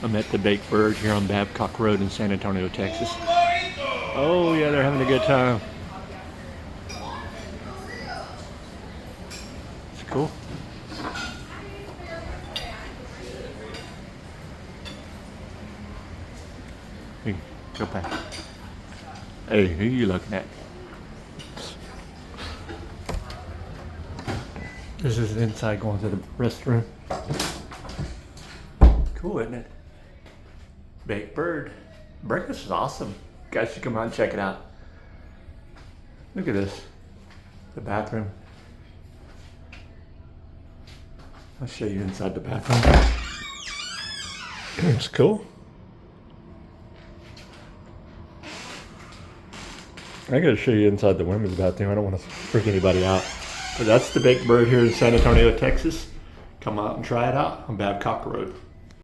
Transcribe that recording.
I'm at the Baked Bird here on Babcock Road in San Antonio, Texas. Oh yeah, they're having a good time. It's cool. Hey, go back. Hey, who you looking at? This is inside going to the restroom. Cool, isn't it? Baked Bird. Breakfast is awesome. You guys should come out and check it out. Look at this. The bathroom. I'll show you inside the bathroom. It's cool. I gotta show you inside the women's bathroom. I don't want to freak anybody out. But that's the Baked Bird here in San Antonio, Texas. Come out and try it out on Babcock Road.